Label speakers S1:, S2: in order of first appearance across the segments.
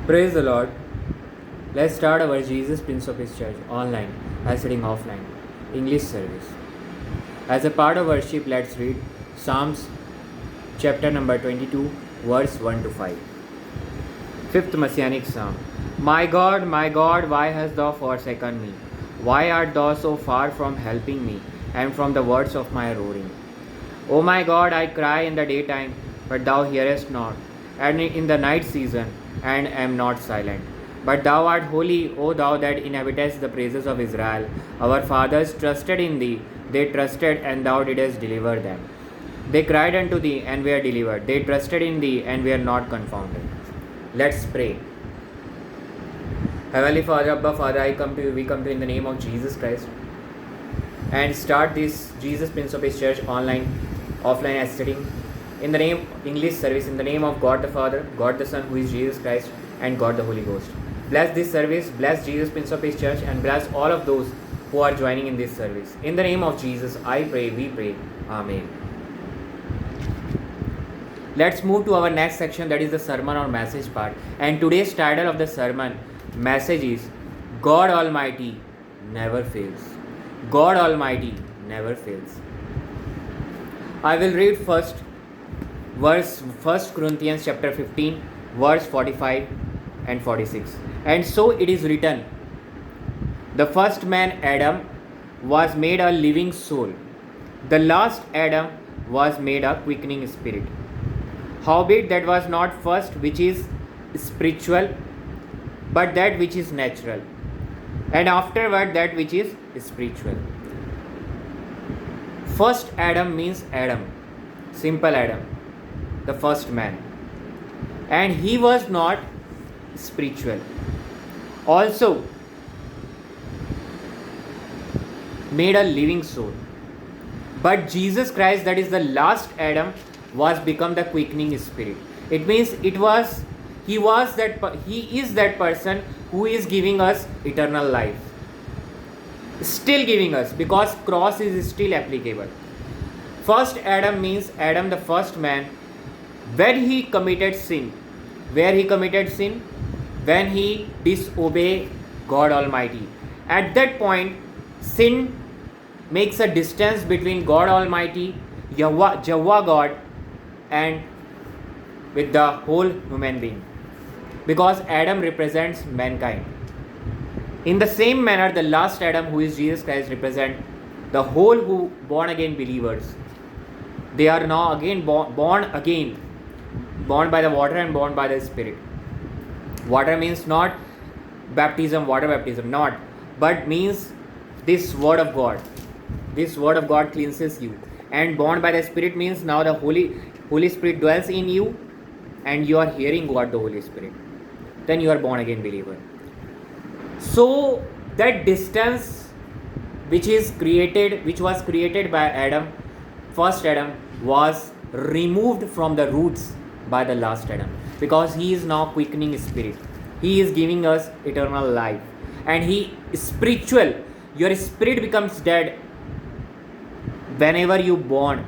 S1: Praise the Lord. Let's start our Jesus Prince of His Church online as sitting offline English service. As a part of worship, let's read Psalms chapter number 22, verse 1 to 5. Fifth Messianic Psalm. My God, why hast thou forsaken me? Why art thou so far from helping me, and from the words of my roaring? O my God, I cry in the daytime, but thou hearest not, and in the night season, and am not silent. But thou art holy, O thou that inhabitest the praises of Israel. Our fathers trusted in thee, they trusted, and thou didst deliver them. They cried unto thee, and were delivered. They trusted in thee, and were not confounded. Let's pray. Heavenly Father, Abba Father, we come to you in the name of Jesus Christ, and start this Jesus Prince of His Church online, offline as sitting in the name English service, in the name of God the Father, God the Son, who is Jesus Christ, and God the Holy Ghost. Bless this service, bless Jesus Prince of His Church, and bless all of those who are joining in this service. In the name of Jesus, I pray, we pray. Amen. Let's move to our next section, that is the sermon or message part. And today's title of the sermon message is God Almighty never fails. God Almighty never fails. I will read first verse 1 Corinthians chapter 15, verse 45 and 46. And so it is written, the first man Adam was made a living soul. The last Adam was made a quickening spirit. Howbeit that was not first which is spiritual, but that which is natural, and afterward that which is spiritual. First Adam means Adam, simple Adam, the first man, and he was not spiritual. Also made a living soul. But Jesus Christ, that is the last Adam, was become the quickening spirit. It means he is that person who is giving us eternal life, still giving us, because cross is still applicable. First Adam means Adam, the first man, when he committed sin. Where he committed sin? When he disobeyed God Almighty. At that point, sin makes a distance between God Almighty, Jehovah God, and with the whole human being, because Adam represents mankind. In the same manner, the last Adam, who is Jesus Christ, represents the whole who born again believers. They are now again born by the water and born by the Spirit. Water means not baptism, water baptism, not, but means this word of God. This word of God cleanses you. And born by the Spirit means now the Holy Spirit dwells in you, and you are hearing what the Holy Spirit. Then you are born again believer. So that distance which was created by Adam, first Adam, was removed from the roots by the last Adam, because he is now quickening spirit. He is giving us eternal life, and he is spiritual. Your spirit becomes dead whenever you born.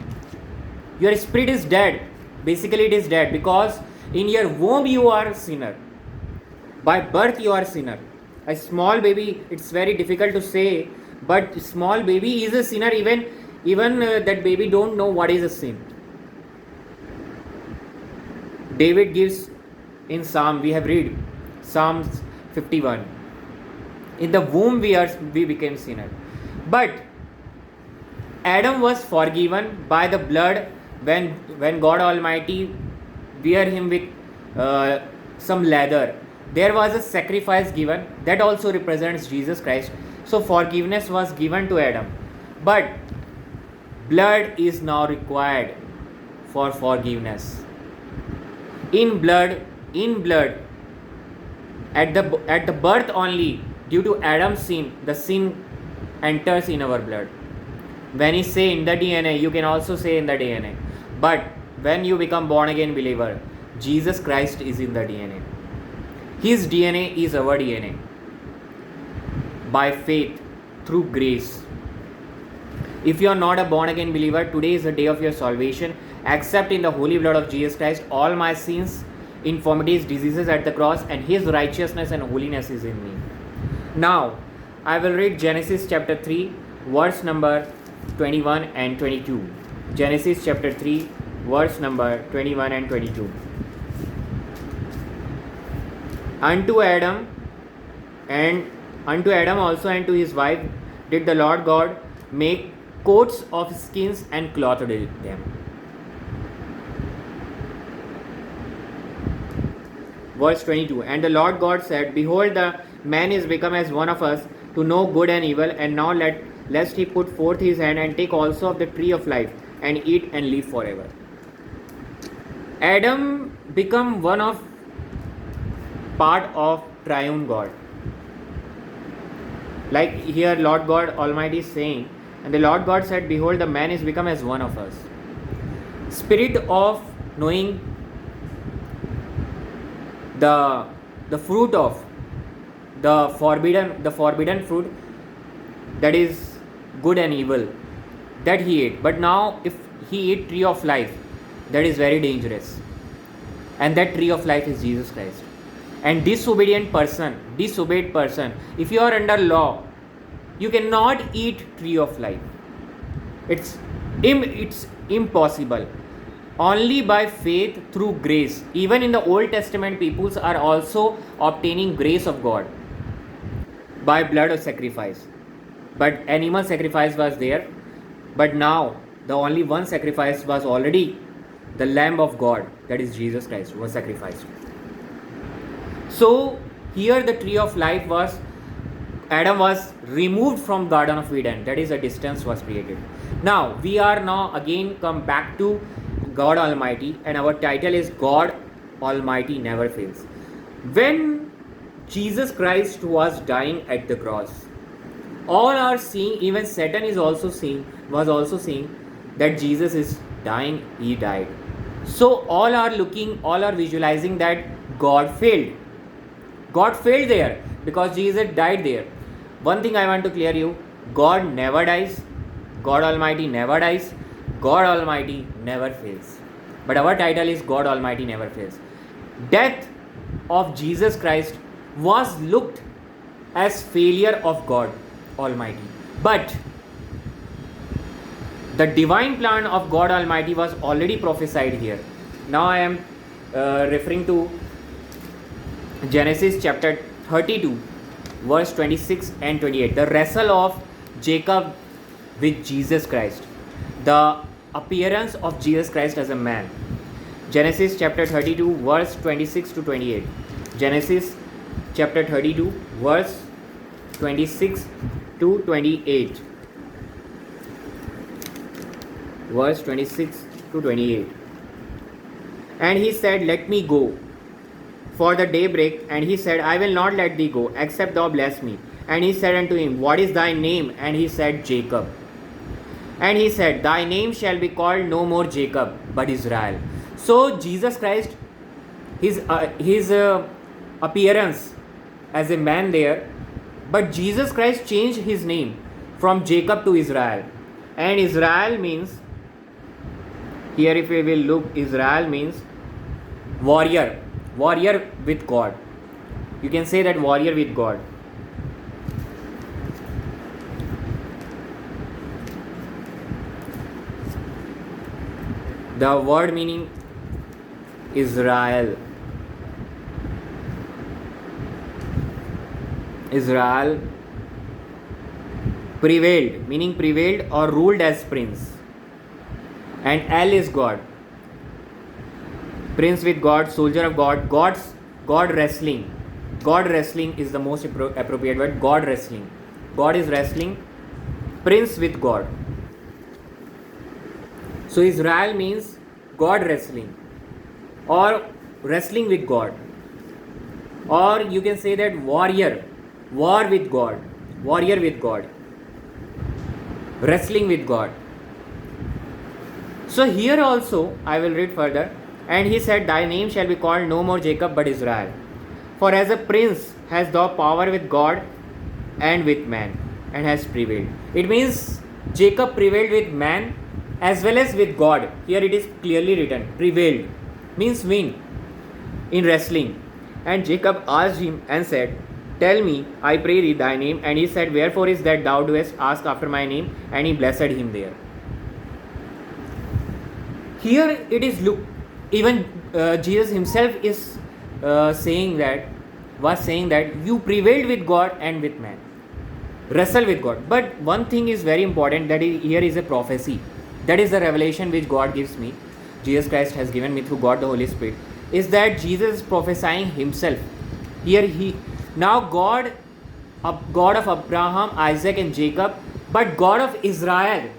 S1: Your spirit is dead. Basically it is dead because in your womb you are a sinner. By birth you are a sinner. A small baby, it's very difficult to say, but small baby is a sinner. Even that baby don't know what is a sin. David gives in Psalm, we have read Psalms 51. In the womb we became sinner. But Adam was forgiven by the blood when God Almighty wear him with some leather. There was a sacrifice given that also represents Jesus Christ. So forgiveness was given to Adam. But blood is now required for forgiveness. In blood, at the birth only, due to Adam's sin, the sin enters in our blood. When he say in the DNA, you can also say in the DNA. But when you become born again believer, Jesus Christ is in the DNA. His DNA is our DNA. By faith, through grace. If you are not a born again believer, today is the day of your salvation. Accept in the holy blood of Jesus Christ all my sins, infirmities, diseases at the cross, and His righteousness and holiness is in me. Now, I will read Genesis chapter 3, verse number 21 and 22. Genesis chapter 3, verse number 21 and 22. Unto Adam also and to his wife did the Lord God make coats of skins and clothed them. Verse 22. And the Lord God said, Behold, the man is become as one of us, to know good and evil, and now lest he put forth his hand and take also of the tree of life, and eat and live forever. Adam become one of part of triune God. Like here Lord God Almighty is saying, and the Lord God said, Behold, the man is become as one of us. Spirit of knowing the fruit of the forbidden fruit, that is good and evil, that he ate. But now if he ate tree of life, that is very dangerous. And that tree of life is Jesus Christ. And disobeyed person, if you are under law, you cannot eat tree of life. It's impossible. Only by faith through grace. Even in the Old Testament, peoples are also obtaining grace of God by blood of sacrifice. But animal sacrifice was there. But now the only one sacrifice was already the Lamb of God, that is Jesus Christ, was sacrificed. So here the tree of life was, Adam was removed from Garden of Eden, that is a distance was created. Now we are now again come back to God Almighty, and our title is God Almighty Never Fails. When Jesus Christ was dying at the cross, all are seeing, even Satan is also seeing, was also seeing that Jesus is dying, he died. So all are visualizing that God failed. God failed there because Jesus died there. One thing I want to clear you, God never dies. God Almighty never dies. God Almighty never fails. But our title is God Almighty Never Fails. Death of Jesus Christ was looked as failure of God Almighty. But the divine plan of God Almighty was already prophesied here. Now I am referring to Genesis chapter 32, verse 26 and 28. The wrestle of Jacob with Jesus Christ. The appearance of Jesus Christ as a man. Genesis chapter 32, verse 26 to 28. Genesis chapter 32, verse 26 to 28. Verse 26 to 28. And he said, Let me go, for the daybreak. And he said, I will not let thee go, except thou bless me. And he said unto him, What is thy name? And he said, Jacob. And he said, Thy name shall be called no more Jacob, but Israel. So Jesus Christ, his appearance as a man there, but Jesus Christ changed his name from Jacob to Israel. And Israel means, here if we will look, Israel means warrior with God. You can say that warrior with God. The word meaning Israel. Israel prevailed, meaning prevailed or ruled as prince. And El is God. Prince with God, soldier of God, God wrestling. God wrestling is the most appropriate word. God wrestling. God is wrestling. Prince with God. So Israel means God wrestling or wrestling with God. Or you can say that warrior, war with God, warrior with God, wrestling with God. So here also I will read further. And he said, Thy name shall be called no more Jacob but Israel. For as a prince hast thou power with God and with man, and has prevailed. It means Jacob prevailed with man as well as with God. Here it is clearly written, prevailed means win. in wrestling. And Jacob asked him and said, Tell me, I pray thee, thy name. And he said, Wherefore is that thou doest ask after my name? And he blessed him there. Here it is, look, even Jesus himself is saying that you prevailed with God and with man. Wrestle with God. But one thing is very important, that here is a prophecy. That is the revelation which God gives me. Jesus Christ has given me through God the Holy Spirit. Is that Jesus is prophesying himself. Here God of Abraham, Isaac and Jacob, but God of Israel.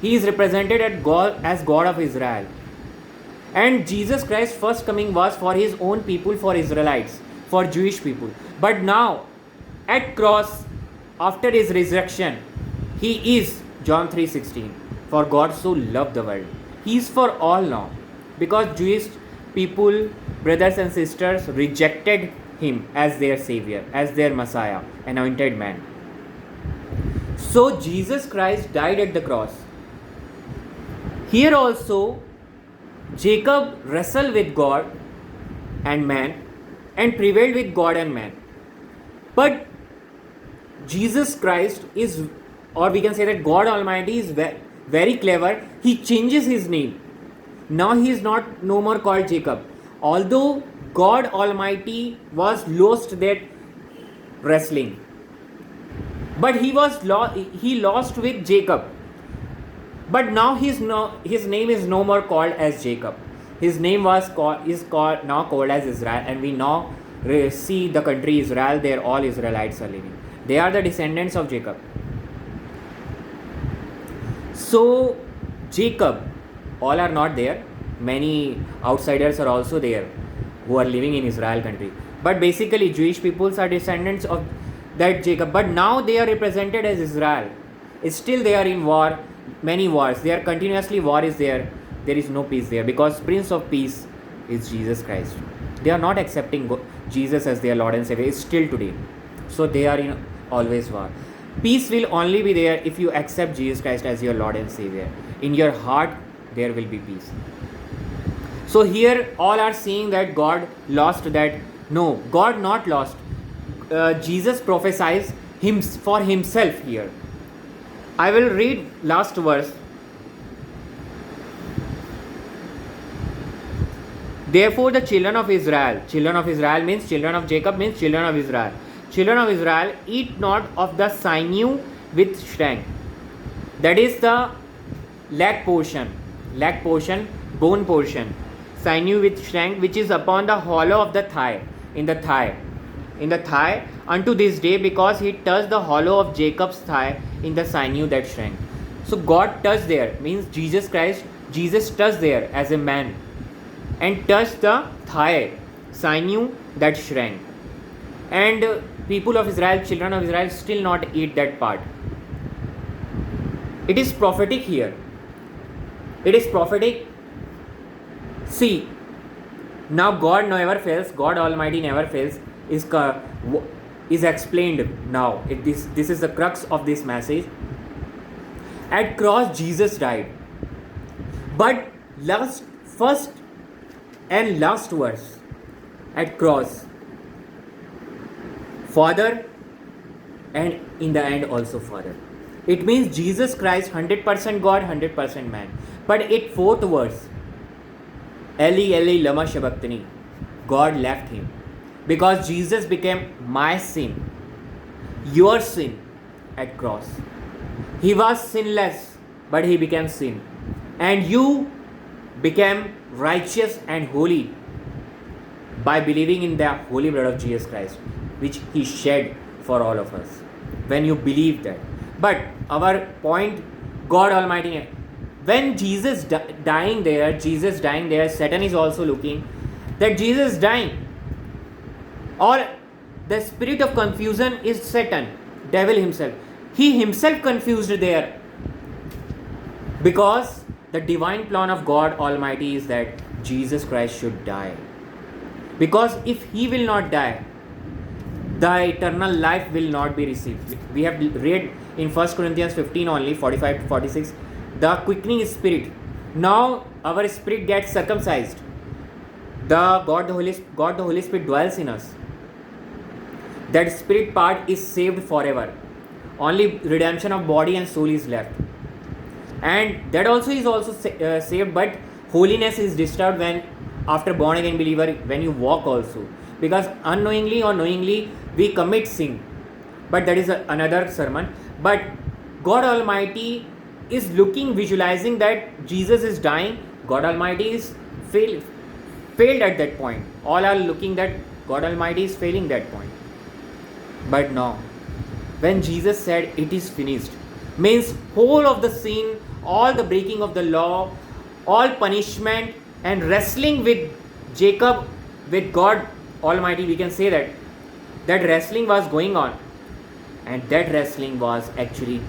S1: He is represented as God of Israel. And Jesus Christ's first coming was for his own people, for Israelites, for Jewish people. But now, at cross, after his resurrection, he is, John 3:16, for God so loved the world. He is for all now. Because Jewish people, brothers and sisters, rejected him as their savior, as their Messiah, anointed man. So Jesus Christ died at the cross. Here also, Jacob wrestled with God and man and prevailed with God and man. But Jesus Christ is, or we can say that God Almighty is very clever. He changes his name. Now he is no more called Jacob. Although God Almighty was lost that wrestling, but he lost with Jacob. But now his name is no more called as Jacob. His name is now called as Israel, and we now see the country Israel. There all Israelites are living. They are the descendants of Jacob. So Jacob, all are not there. Many outsiders are also there who are living in Israel country. But basically Jewish peoples are descendants of that Jacob. But now they are represented as Israel. Still they are in war. Many wars. They are continuously war is there. There is no peace there because Prince of Peace is Jesus Christ. They are not accepting Jesus as their Lord and Savior. It's still today. So they are in always war. Peace will only be there if you accept Jesus Christ as your Lord and Savior. In your heart, there will be peace. So here all are seeing that God lost that. No, God not lost. Jesus prophesies for himself here. I will read last verse. Therefore the children of Israel means children of Jacob, means children of Israel. Children of Israel, eat not of the sinew with strength. That is the leg portion, bone portion. Sinew with strength, which is upon the hollow of the thigh, in the thigh, unto this day, because he touched the hollow of Jacob's thigh in the sinew that shrank. So God touched there, means Jesus touched there as a man and touched the thigh, sinew that shrank. And people of Israel, children of Israel, still not eat that part. It is prophetic here. It is prophetic. See, now God never fails. God Almighty never fails. Is explained now. This is the crux of this message. At cross, Jesus died. But first and last verse at cross, Father, and in the end also Father. It means Jesus Christ 100% God, 100% man. But at fourth verse, Eli Eli lama sabachthani, God left him. Because Jesus became my sin, your sin at cross. He was sinless, but he became sin. And you became righteous and holy by believing in the holy blood of Jesus Christ, which he shed for all of us. When you believe that. But our point, God Almighty, when Jesus dying there, Satan is also looking that Jesus dying. Or the spirit of confusion is Satan, devil himself. He himself confused there. Because the divine plan of God Almighty is that Jesus Christ should die. Because if he will not die, the eternal life will not be received. We have read in 1 Corinthians 15 only, 45 to 46, the quickening spirit. Now our spirit gets circumcised. God the Holy Spirit dwells in us. That spirit part is saved forever. Only redemption of body and soul is left. And that also is also saved, but holiness is disturbed when after born again believer, when you walk also, because unknowingly or knowingly we commit sin, but that is another sermon. But God Almighty is looking, visualizing that Jesus is dying. God Almighty is failed at that point. All are looking that God Almighty is failing that point. But no, when Jesus said it is finished, means whole of the sin, all the breaking of the law, all punishment and wrestling with Jacob, with God Almighty, we can say that wrestling was going on. And that wrestling was actually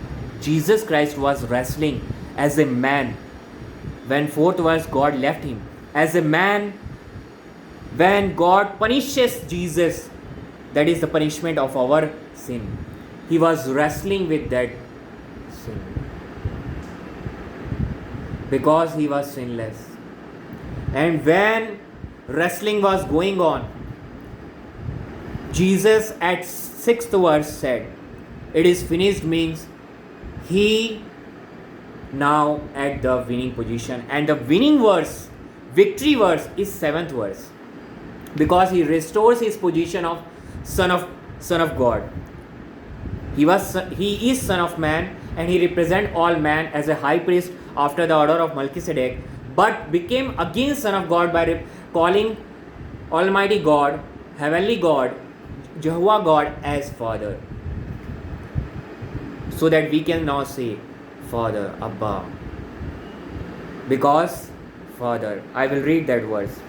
S1: Jesus Christ was wrestling as a man. When fourth verse, God left him as a man. When God punishes Jesus, that is the punishment of our sin. He was wrestling with that sin because he was sinless. And when wrestling was going on, Jesus at 6th verse said, it is finished, means he now at the winning position. And the winning verse, victory verse, is 7th verse, because he restores his position of son of God. He is son of man, and he represents all man as a high priest after the order of Melchizedek, but became again son of God by calling Almighty God, Heavenly God, Jehovah God as Father. So that we can now say Father, Abba. Because Father, I will read that verse.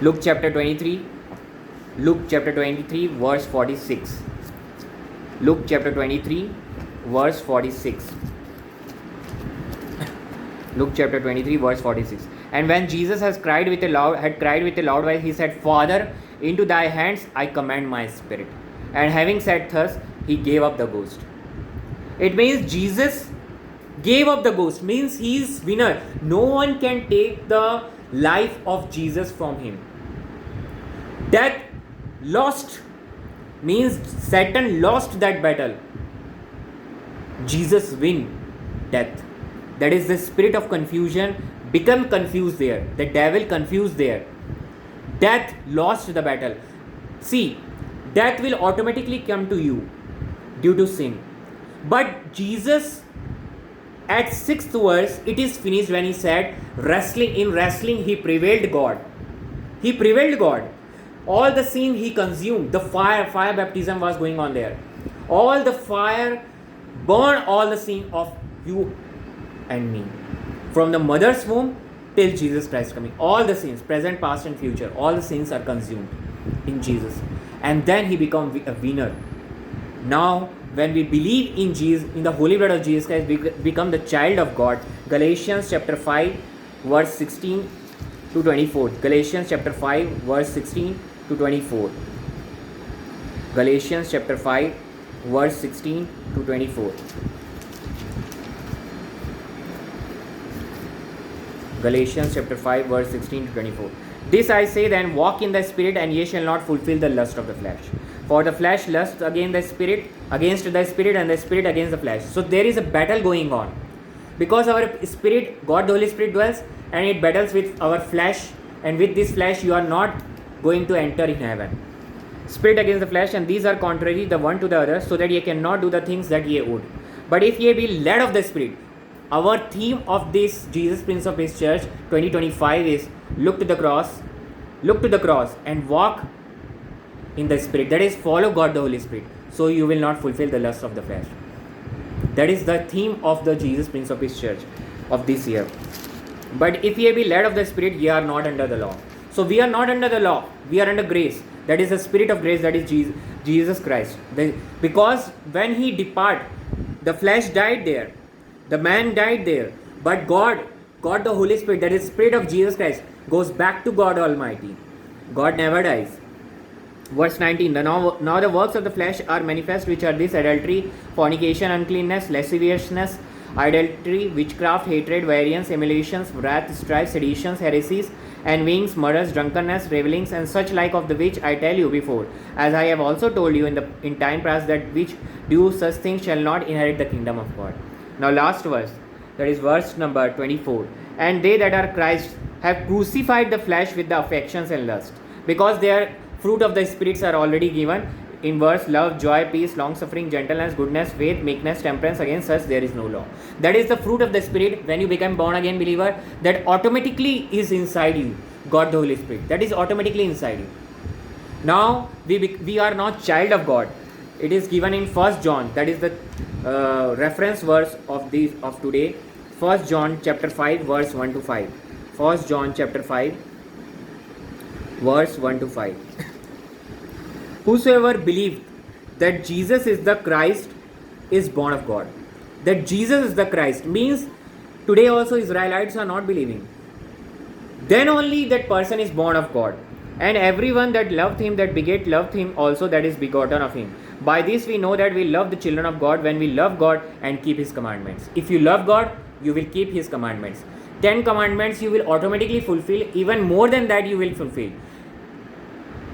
S1: Luke chapter 23, verse 46. Luke chapter 23, verse 46. Luke chapter 23, verse 46. And when Jesus had cried with a loud voice, he said, Father, into thy hands I commend my spirit. And having said thus, he gave up the ghost. It means Jesus gave up the ghost, means he is winner. No one can take the life of Jesus from him. Death lost, means Satan lost that battle. Jesus win death. That is the spirit of confusion become confused there. The devil confused there. Death lost the battle. See, death will automatically come to you due to sin. But Jesus at 6th verse, it is finished, when he said, in wrestling he prevailed God. He prevailed God. All the sin he consumed. The fire baptism was going on there. All the fire burned all the sin of you and me. From the mother's womb till Jesus Christ coming. All the sins, present, past and future, all the sins are consumed in Jesus. And then he become a winner. Now, when we believe in Jesus, in the holy blood of Jesus Christ, we become the child of God. Galatians chapter 5, verse 16 to 24. Galatians chapter 5, verse 16 to 24. Galatians chapter 5, verse 16 to 24. Galatians chapter 5, verse 16 to 24. This I say then, walk in the Spirit, and ye shall not fulfill the lust of the flesh. For the flesh lusts against the Spirit, and the Spirit against the flesh. So there is a battle going on. Because our Spirit, God the Holy Spirit dwells, and it battles with our flesh, and with this flesh you are not going to enter in heaven. Spirit against the flesh, and these are contrary the one to the other, so that ye cannot do the things that ye would. But if ye be led of the Spirit, our theme of this Jesus Prince of His Church 2025 is look to the cross and walk in the Spirit. That is, follow God the Holy Spirit, so you will not fulfill the lust of the flesh. That is the theme of the Jesus Prince of His Church of this year. But if ye be led of the Spirit, ye are not under the law. So we are not under the law, we are under grace. That is the Spirit of grace, that is Jesus Christ. Because when He depart, the flesh died there, the man died there, but God the Holy Spirit, that is Spirit of Jesus Christ, goes back to God Almighty. God never dies. Verse 19, now the works of the flesh are manifest, which are this: adultery, fornication, uncleanness, lasciviousness, idolatry, witchcraft, hatred, variance, emulations, wrath, strife, seditions, heresies, envyings, murders, drunkenness, revelings, and such like, of the which I tell you before, as I have also told you in time past, that which do such things shall not inherit the kingdom of God. Now last verse, that is verse number 24. And they that are Christ have crucified the flesh with the affections and lust, because their fruit of the spirits are already given in verse: love, joy, peace, long suffering, gentleness, goodness, faith, meekness, temperance. Against such there is no law. That is the fruit of the spirit when you become born again believer, that automatically is inside you. God the Holy Spirit, that is automatically inside you. Now we are not child of God. It is given in 1 John, that is the reference verse of today. 1 John chapter 5 verse 1 to 5. 1 John chapter 5 verse 1 to 5. Whosoever believed that Jesus is the Christ is born of God. That Jesus is the Christ means today also Israelites are not believing. Then only that person is born of God. And everyone that loved him that begat loved him also that is begotten of him. By this we know that we love the children of God, when we love God and keep his commandments. If you love God, you will keep his commandments. 10 commandments you will automatically fulfill. Even more than that you will fulfill.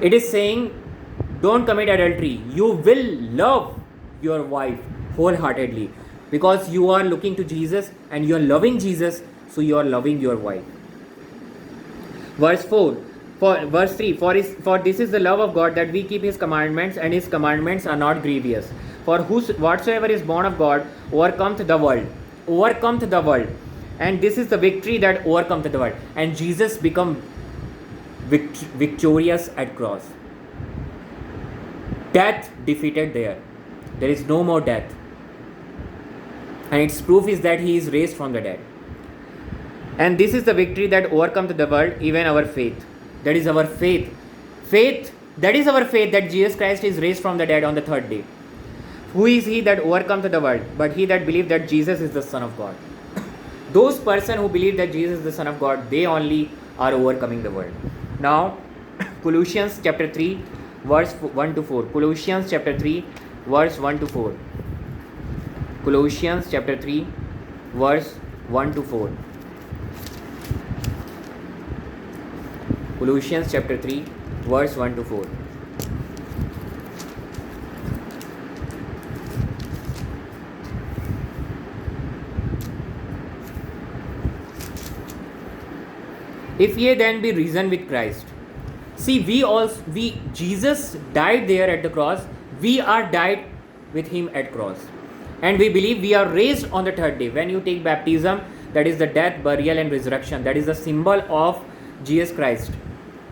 S1: It is saying, don't commit adultery. You will love your wife wholeheartedly, because you are looking to Jesus and you are loving Jesus, so you are loving your wife. Verse 4. Verse 3, for this is the love of God, that we keep his commandments, and his commandments are not grievous. For whatsoever is born of God overcometh the world. Overcometh the world. And this is the victory that overcometh the world. And Jesus become victorious at cross. Death defeated there. There is no more death. And its proof is that he is raised from the dead. And this is the victory that overcometh the world, even our faith. That is our faith. That is our faith, that Jesus Christ is raised from the dead on the third day. Who is he that overcometh the world? But he that believed that Jesus is the Son of God. Those persons who believe that Jesus is the Son of God, they only are overcoming the world. Now, Colossians chapter 3, verse 1 to 4. Colossians chapter 3, verse 1 to 4. Colossians chapter 3, verse 1 to 4. Colossians chapter 3 verse 1 to 4. If ye then be risen with Christ. See, Jesus died there at the cross. We are died with him at cross. And we believe we are raised on the third day. When you take baptism, that is the death, burial and resurrection. That is the symbol of Jesus Christ.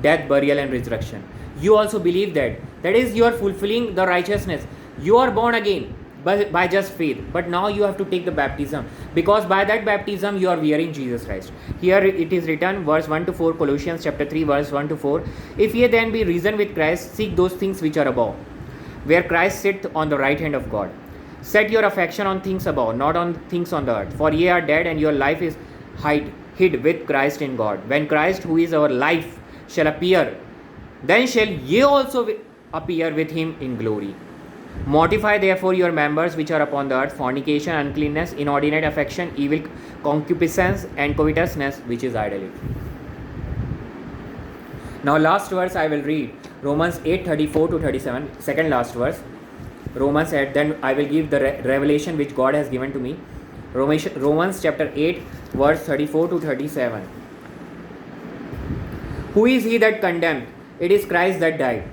S1: Death, burial and resurrection. You also believe that. That is, you are fulfilling the righteousness. You are born again by just faith. But now you have to take the baptism, because by that baptism you are wearing Jesus Christ. Here it is written, verse 1 to 4, Colossians chapter 3, verse 1 to 4. If ye then be risen with Christ, seek those things which are above, where Christ sitteth on the right hand of God. Set your affection on things above, not on things on the earth. For ye are dead, and your life is hid with Christ in God. When Christ, who is our life, shall appear, then shall ye also appear with him in glory. Mortify therefore your members which are upon the earth: fornication, uncleanness, inordinate affection, evil concupiscence, and covetousness, which is idolatry. Now last verse I will read, Romans 8:34 to 37, second last verse. Romans 8, then I will give the revelation which God has given to me. Romans chapter 8 verse 34 to 37. Who is he that condemned? It is Christ that died.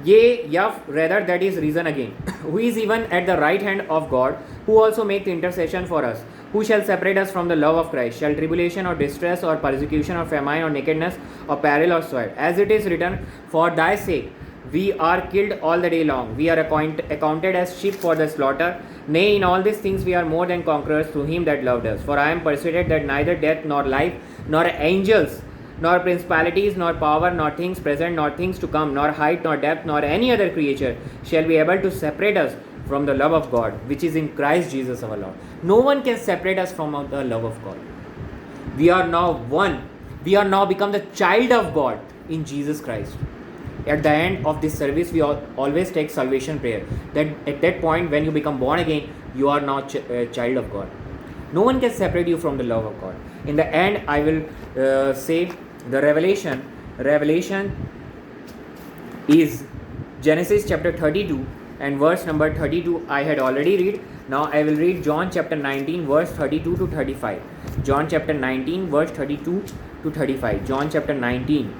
S1: Yea, rather that is risen again, who is even at the right hand of God, who also maketh intercession for us. Who shall separate us from the love of Christ? Shall tribulation or distress or persecution or famine or nakedness or peril or sword? As it is written, for thy sake we are killed all the day long. We are accounted as sheep for the slaughter. Nay, in all these things we are more than conquerors through him that loved us. For I am persuaded that neither death nor life, nor angels, nor principalities, nor power, nor things present, nor things to come, nor height, nor depth, nor any other creature shall be able to separate us from the love of God, which is in Christ Jesus our Lord. No one can separate us from the love of God. We are now one. We are now become the child of God in Jesus Christ. At the end of this service, we always take salvation prayer. That at that point, when you become born again, you are now child of God. No one can separate you from the love of God. In the end, I will say The revelation is Genesis chapter 32 and verse number 32 I had already read. Now I will read John chapter 19 verse 32 to 35. John chapter 19 verse 32 to 35. John chapter 19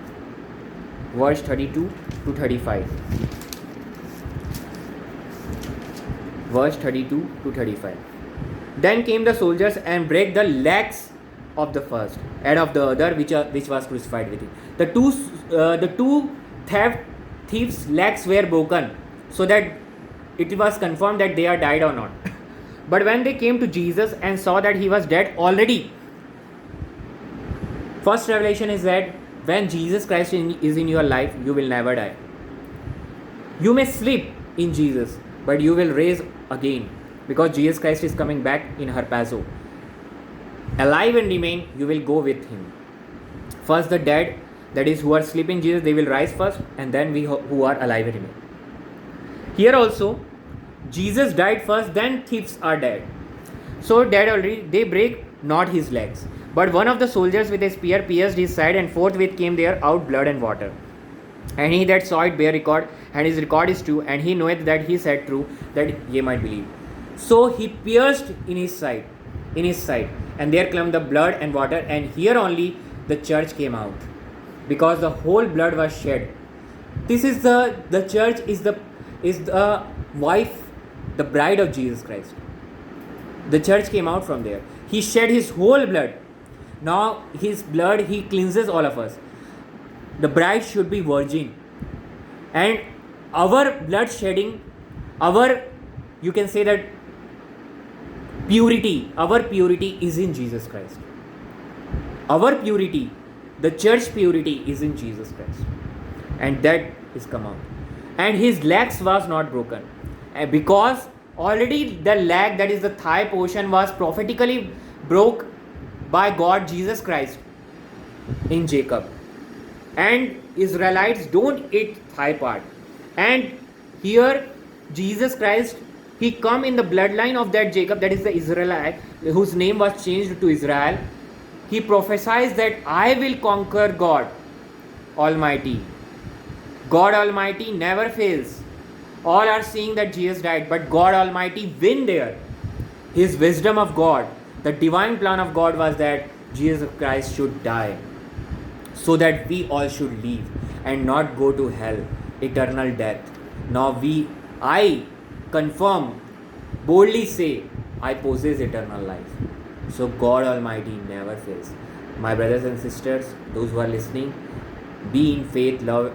S1: verse 32 to 35. Verse 32 to 35. Then came the soldiers and brake the legs of the first and of the other which was crucified with him. The two thieves' legs were broken, so that it was confirmed that they are died or not. But when they came to Jesus and saw that he was dead already, first revelation is that when Jesus Christ is in your life, you will never die. You may sleep in Jesus, but you will rise again, because Jesus Christ is coming back in harpazo. Alive and remain, you will go with him. First the dead, that is who are sleeping Jesus, they will rise first, and then we who are alive and remain. Here also, Jesus died first, then thieves are dead. So dead already, they break not his legs. But one of the soldiers with a spear pierced his side, and forthwith came there out blood and water. And he that saw it bare record, and his record is true, and he knoweth that he said true, that ye might believe. So he pierced in his side, and there came the blood and water, and here only the church came out, because the whole blood was shed. This is the church is the wife, the bride of Jesus Christ. The church came out from there. He shed his whole blood. Now his blood, he cleanses all of us. The bride should be virgin, and our blood shedding, you can say that our purity is in Jesus Christ. Our purity, the church purity, is in Jesus Christ, and that is come out. And his legs was not broken, because already the leg, that is the thigh portion, was prophetically broke by God Jesus Christ in Jacob. And Israelites don't eat thigh part. And here Jesus Christ, he come in the bloodline of that Jacob, that is the Israelite, whose name was changed to Israel. He prophesies that I will conquer God Almighty. God Almighty never fails. All are seeing that Jesus died, but God Almighty win there. His wisdom of God, the divine plan of God was that Jesus Christ should die, so that we all should live and not go to hell, eternal death. Now I confirm, boldly say, I possess eternal life. So God Almighty never fails. My brothers and sisters, those who are listening, be in faith, love,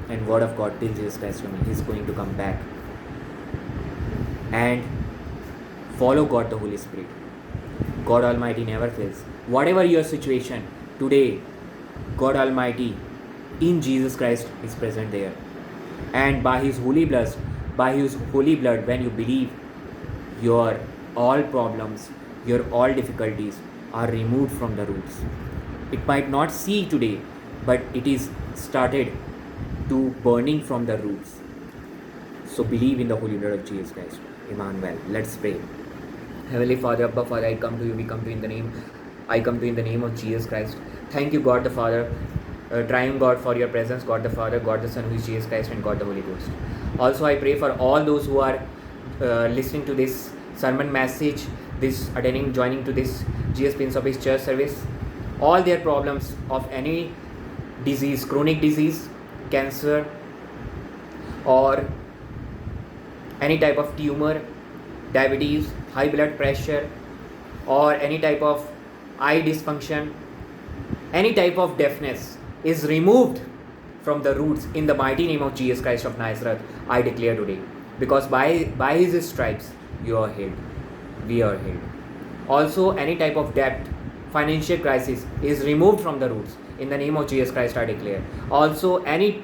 S1: and word of God till Jesus Christ coming. He is going to come back. And follow God the Holy Spirit. God Almighty never fails. Whatever your situation today, God Almighty in Jesus Christ is present there. And by His holy blood, when you believe, your all problems, your all difficulties are removed from the roots. It might not see today, but it is started to burning from the roots. So believe in the holy blood of Jesus Christ. Emmanuel. Let's pray. Heavenly Father, Abba Father, I come to you in the name of Jesus Christ. Thank you, God the Father, triune God, for your presence, God the Father, God the Son, who is Jesus Christ, and God the Holy Ghost. Also, I pray for all those who are listening to this sermon message, joining to this Jesus Prince of His Church service, all their problems of any disease, chronic disease, cancer, or any type of tumor, diabetes, high blood pressure, or any type of eye dysfunction, any type of deafness is removed from the roots in the mighty name of Jesus Christ of Nazareth. I declare today, because by His stripes you are healed, we are healed. Also, any type of debt, financial crisis is removed from the roots in the name of Jesus Christ. I declare. Also, any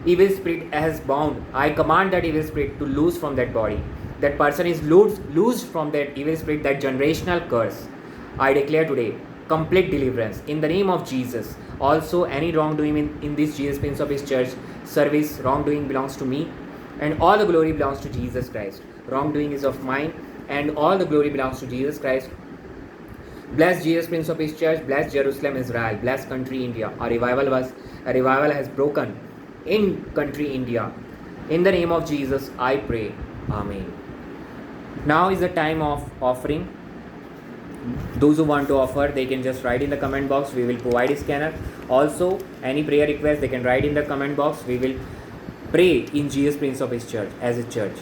S1: evil spirit has bound, I command that evil spirit to loose from that body. That person is loosed from that evil spirit, that generational curse. I declare today complete deliverance in the name of Jesus. Also, any wrongdoing in this Jesus Prince of His Church service, wrongdoing belongs to me, and all the glory belongs to Jesus Christ. Wrongdoing is of mine, and all the glory belongs to Jesus Christ. Bless Jesus, Prince of His Church. Bless Jerusalem, Israel. Bless country India. A revival has broken in country India. In the name of Jesus, I pray. Amen. Now is the time of offering. Those who want to offer, they can just write in the comment box. We will provide a scanner. Also, any prayer request, they can write in the comment box. We will pray in Jesus, Prince of His Church, as a church,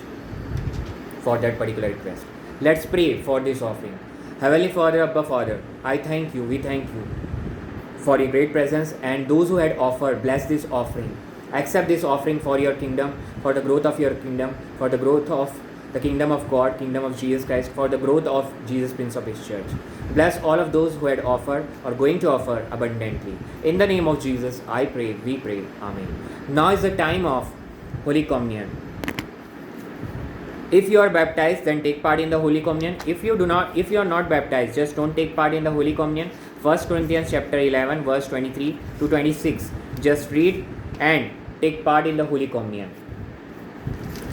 S1: for that particular request. Let's pray for this offering. Heavenly Father, Abba Father, I thank you, we thank you for your great presence, and those who had offered, bless this offering. Accept this offering for your kingdom, for the growth of your kingdom, for the growth of the kingdom of God, kingdom of Jesus Christ, for the growth of Jesus, Prince of His Church. Bless all of those who had offered or going to offer abundantly. In the name of Jesus, I pray, we pray. Amen. Now is the time of Holy Communion. If you are baptized, then take part in the Holy Communion. If you are not baptized, just don't take part in the Holy Communion. 1 Corinthians chapter 11, verse 23 to 26. Just read and take part in the Holy Communion.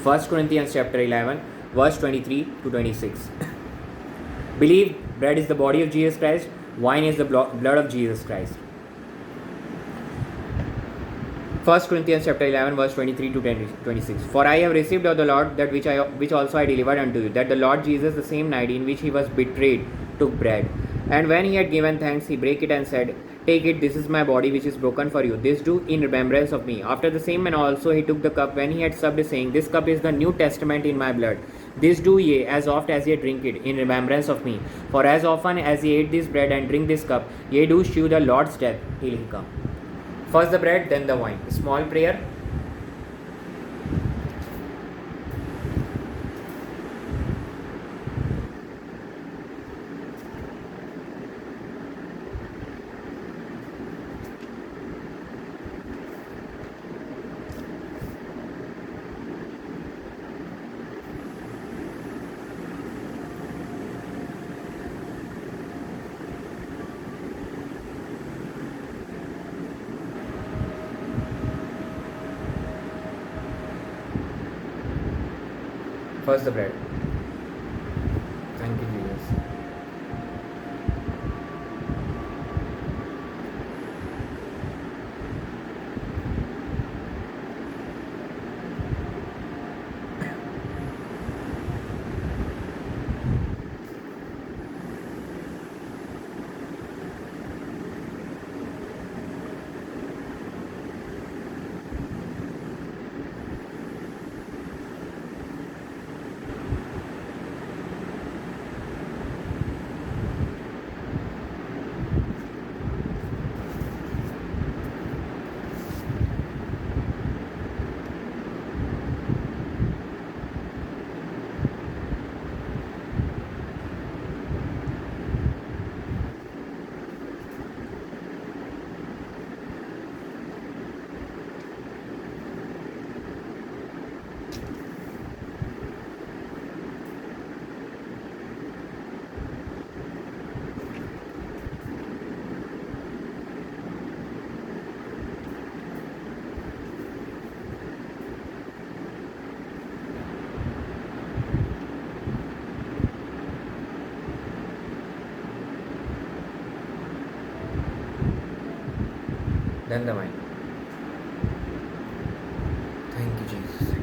S1: 1 Corinthians chapter 11, verse 23 to 26. Believe bread is the body of Jesus Christ, wine is the blood of Jesus Christ. 1 Corinthians chapter 11, verse 23 to 26. For I have received of the Lord that which also I delivered unto you, that the Lord Jesus, the same night in which he was betrayed, took bread. And when he had given thanks, he brake it and said, Take it, this is my body which is broken for you. This do in remembrance of me. After the same manner also he took the cup when he had supped, saying, This cup is the New Testament in my blood. This do ye, as oft as ye drink it, in remembrance of me. For as often as ye eat this bread and drink this cup, ye do shew the Lord's death till he come. First the bread, then the wine. Small prayer. First the bread. Thank you, Jesus. Then the wine. Thank you, Jesus.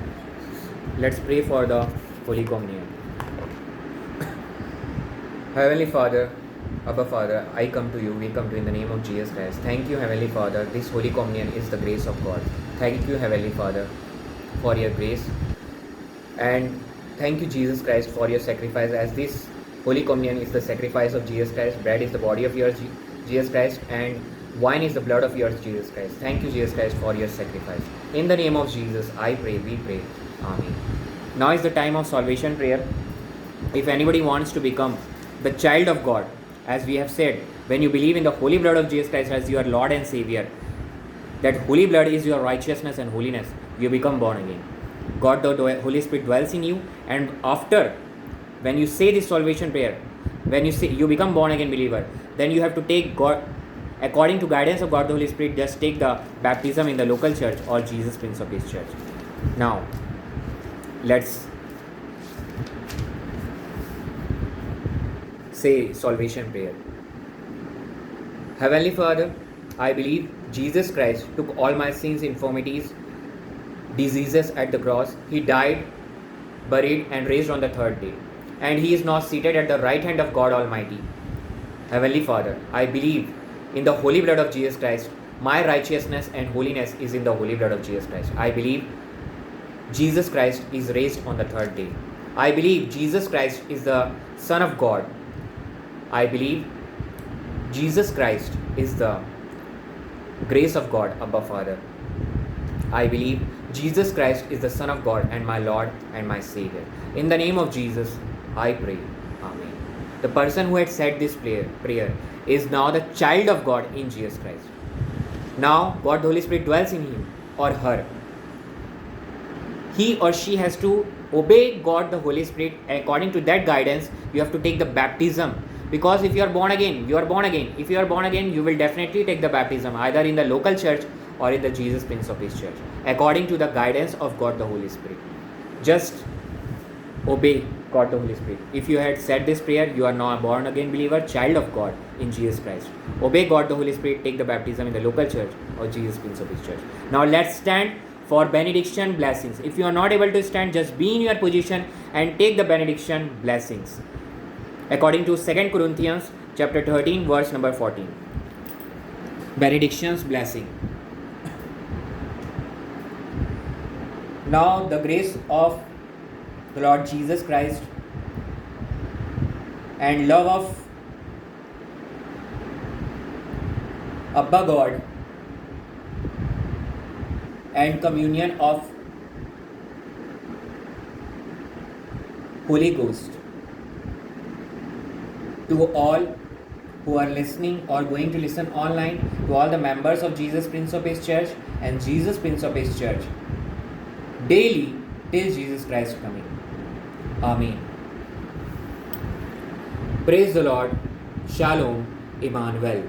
S1: Let's pray for the Holy Communion. Heavenly Father, Abba Father, I come to you, we come to you in the name of Jesus Christ. Thank you, Heavenly Father. This Holy Communion is the grace of God. Thank you, Heavenly Father, for your grace. And thank you, Jesus Christ, for your sacrifice, as this Holy Communion is the sacrifice of Jesus Christ. Bread is the body of yours, Jesus Christ, and wine is the blood of yours, Jesus Christ. Thank you, Jesus Christ, for your sacrifice. In the name of Jesus, I pray, we pray. Amen. Now is the time of salvation prayer. If anybody wants to become the child of God, as we have said, when you believe in the holy blood of Jesus Christ as your Lord and Savior, that holy blood is your righteousness and holiness, you become born again. God, the Holy Spirit dwells in you, and after, when you say this salvation prayer, when you say you become born again believer, then you have to take God, according to guidance of God the Holy Spirit, just take the baptism in the local church or Jesus Prince of His Church. Now, let's say salvation prayer. Heavenly Father, I believe Jesus Christ took all my sins, infirmities, diseases at the cross. He died, buried, and raised on the third day. And He is now seated at the right hand of God Almighty. Heavenly Father, I believe in the holy blood of Jesus Christ. My righteousness and holiness is in the holy blood of Jesus Christ. I believe Jesus Christ is raised on the third day. I believe Jesus Christ is the Son of God. I believe Jesus Christ is the grace of God, Abba Father. I believe Jesus Christ is the Son of God and my Lord and my Savior. In the name of Jesus, I pray. Amen. The person who had said this prayer is now the child of God in Jesus Christ. Now, God the Holy Spirit dwells in him or her. He or she has to obey God the Holy Spirit. According to that guidance, you have to take the baptism. Because if you are born again, you are born again. If you are born again, you will definitely take the baptism either in the local church or in the Jesus Prince of Peace Church, according to the guidance of God the Holy Spirit. Just obey God the Holy Spirit. If you had said this prayer, you are now a born again believer, child of God in Jesus Christ. Obey God the Holy Spirit, take the baptism in the local church or Jesus Prince of Peace Church. Now let's stand for benediction blessings. If you are not able to stand, just be in your position and take the benediction blessings. According to 2 Corinthians chapter 13 verse number 14. Benedictions blessing. Now the grace of the Lord Jesus Christ and love of Abba God and communion of Holy Ghost to all who are listening or going to listen online, to all the members of Jesus Prince of Peace Church and Jesus Prince of Peace Church, daily till Jesus Christ coming. Amen. Praise the Lord. Shalom, Emmanuel.